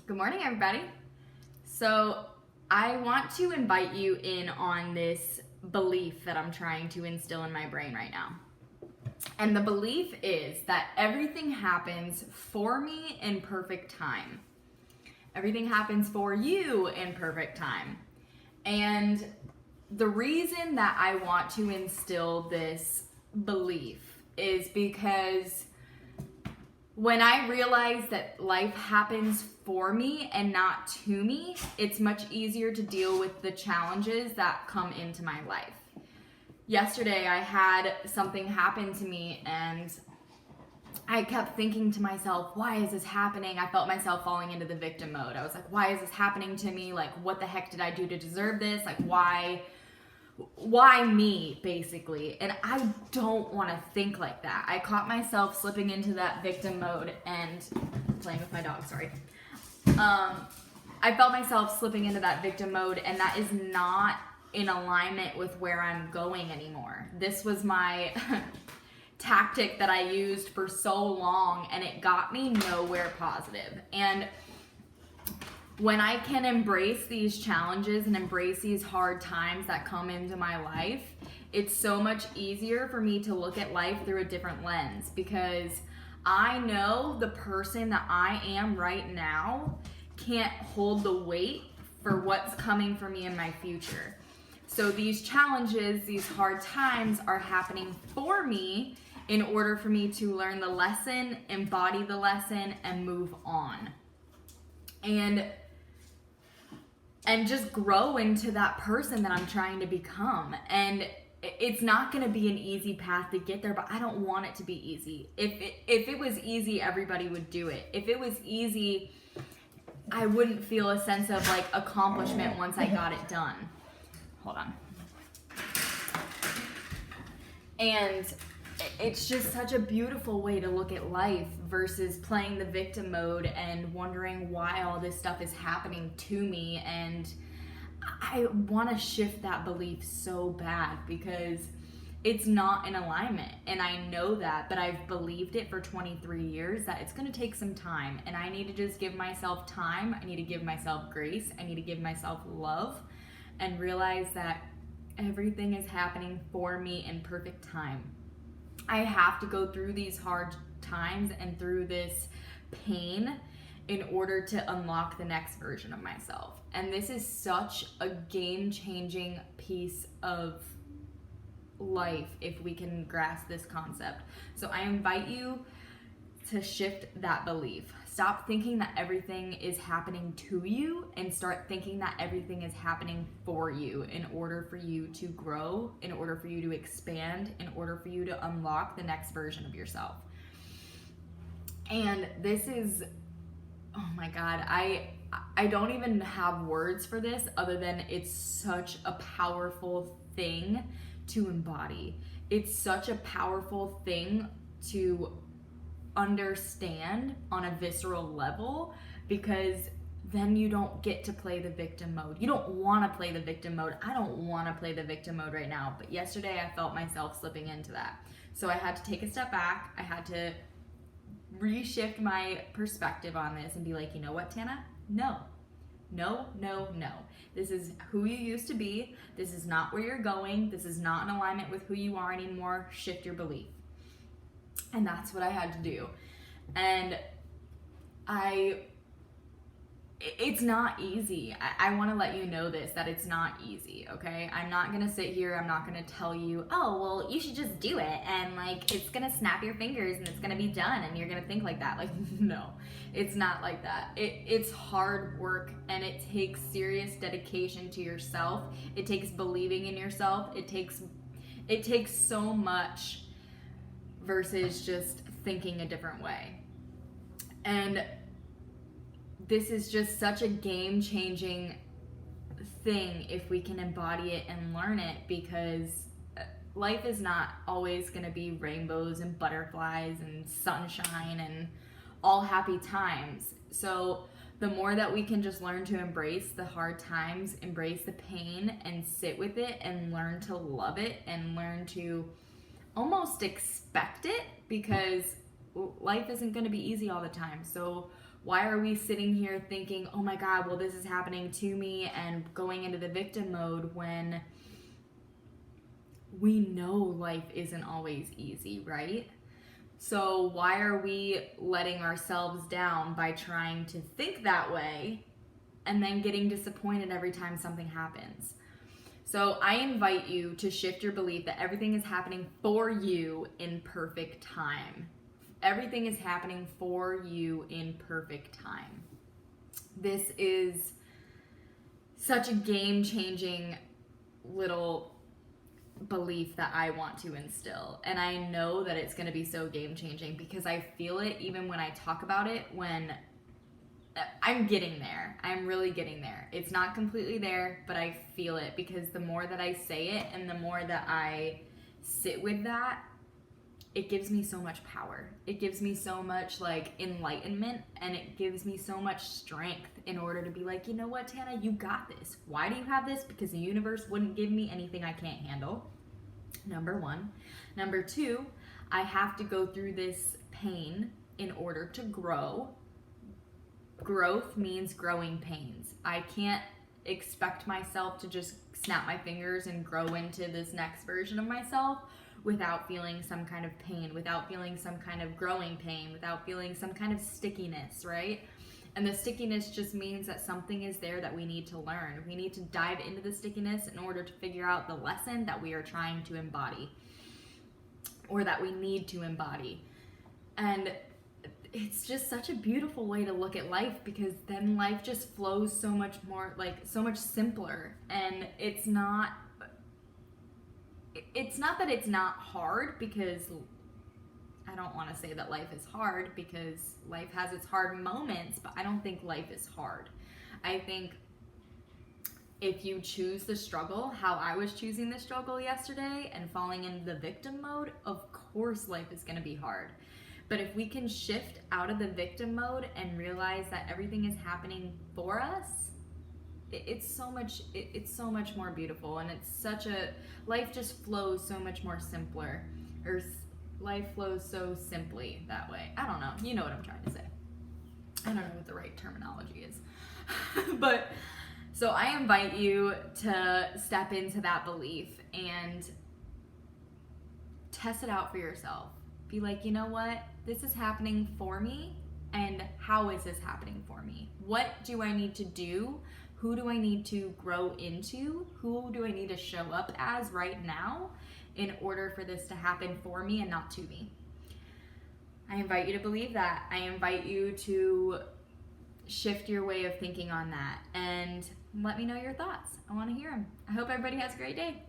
Good morning, everybody. So I want to invite you in on this belief that I'm trying to instill in my brain right now. And the belief is that everything happens for me in perfect time. Everything happens for you in perfect time. And the reason that I want to instill this belief is because when I realize that life happens for me and not to me, it's much easier to deal with the challenges that come into my life. Yesterday, I had something happen to me and I kept thinking to myself, why is this happening? I felt myself falling into the victim mode. I was like, why is this happening to me? Like, what the heck did I do to deserve this? Like, why me, basically? And I don't want to think like that. I caught myself slipping into that victim mode and playing with my dog, sorry. I felt myself slipping into that victim mode, and that is not in alignment with where I'm going anymore. This was my tactic that I used for so long, and it got me nowhere positive. And when I can embrace these challenges and embrace these hard times that come into my life, it's so much easier for me to look at life through a different lens, because I know the person that I am right now can't hold the weight for what's coming for me in my future. So these challenges, these hard times are happening for me in order for me to learn the lesson, embody the lesson, and move on. And just grow into that person that I'm trying to become. And it's not gonna be an easy path to get there, but I don't want it to be easy. If it was easy, everybody would do it. If it was easy, I wouldn't feel a sense of like accomplishment once I got it done. Hold on. And it's just such a beautiful way to look at life versus playing the victim mode and wondering why all this stuff is happening to me. And I want to shift that belief so bad because it's not in alignment. And I know that, but I've believed it for 23 years that it's going to take some time. And I need to just give myself time. I need to give myself grace. I need to give myself love and realize that everything is happening for me in perfect time. I have to go through these hard times and through this pain in order to unlock the next version of myself. And this is such a game-changing piece of life if we can grasp this concept. So I invite you to shift that belief. Stop thinking that everything is happening to you and start thinking that everything is happening for you in order for you to grow, in order for you to expand, in order for you to unlock the next version of yourself. And this is, oh my God, I don't even have words for this other than it's such a powerful thing to embody. It's such a powerful thing to understand on a visceral level, because then you don't get to play the victim mode. You don't want to play the victim mode. I don't want to play the victim mode right now, but yesterday I felt myself slipping into that. So I had to take a step back. I had to reshift my perspective on this and be like, you know what, Tana? No. This is who you used to be. This is not where you're going. This is not in alignment with who you are anymore. Shift your belief. And that's what I had to do. And it's not easy. I want to let you know this, that it's not easy, okay? I'm not going to sit here, I'm not going to tell you, oh, well, you should just do it, and like, it's going to snap your fingers and it's going to be done, and you're going to think like that. Like, no, it's not like that. It's hard work, and it takes serious dedication to yourself. It takes believing in yourself. It takes so much versus just thinking a different way. And this is just such a game-changing thing if we can embody it and learn it, because life is not always going to be rainbows and butterflies and sunshine and all happy times. So the more that we can just learn to embrace the hard times, embrace the pain, and sit with it and learn to love it and learn to almost expect it, because life isn't going to be easy all the time. So Why are we sitting here thinking, oh my God, well, this is happening to me, and going into the victim mode when we know life isn't always easy, right? So why are we letting ourselves down by trying to think that way and then getting disappointed every time something happens? So I invite you to shift your belief that everything is happening for you in perfect time. Everything is happening for you in perfect time. This is such a game-changing little belief that I want to instill. And I know that it's going to be so game-changing because I feel it even when I talk about it, when I'm getting there. I'm really getting there. It's not completely there, but I feel it because the more that I say it and the more that I sit with that, it gives me so much power. It gives me so much like enlightenment, and it gives me so much strength in order to be like, you know what, Tana, you got this. Why do you have this? Because the universe wouldn't give me anything I can't handle. Number one. Number two, I have to go through this pain in order to grow. Growth means growing pains. I can't expect myself to just snap my fingers and grow into this next version of myself without feeling some kind of pain, without feeling some kind of growing pain, without feeling some kind of stickiness, right? And the stickiness just means that something is there that we need to learn. We need to dive into the stickiness in order to figure out the lesson that we are trying to embody, or that we need to embody. And it's just such a beautiful way to look at life, because then life just flows so much more, like so much simpler. And it's not that it's not hard, because I don't want to say that life is hard, because life has its hard moments, but I don't think life is hard. I think if you choose the struggle, how I was choosing the struggle yesterday and falling into the victim mode, of course life is going to be hard. But if we can shift out of the victim mode and realize that everything is happening for us, it's so much more beautiful, and it's such a, life just flows so much more simpler, or life flows so simply that way. I don't know. You know what I'm trying to say. I don't know what the right terminology is. But so I invite you to step into that belief and test it out for yourself. Be like, you know what? This is happening for me, and how is this happening for me? What do I need to do? Who do I need to grow into? Who do I need to show up as right now in order for this to happen for me and not to me? I invite you to believe that. I invite you to shift your way of thinking on that, and let me know your thoughts. I want to hear them. I hope everybody has a great day.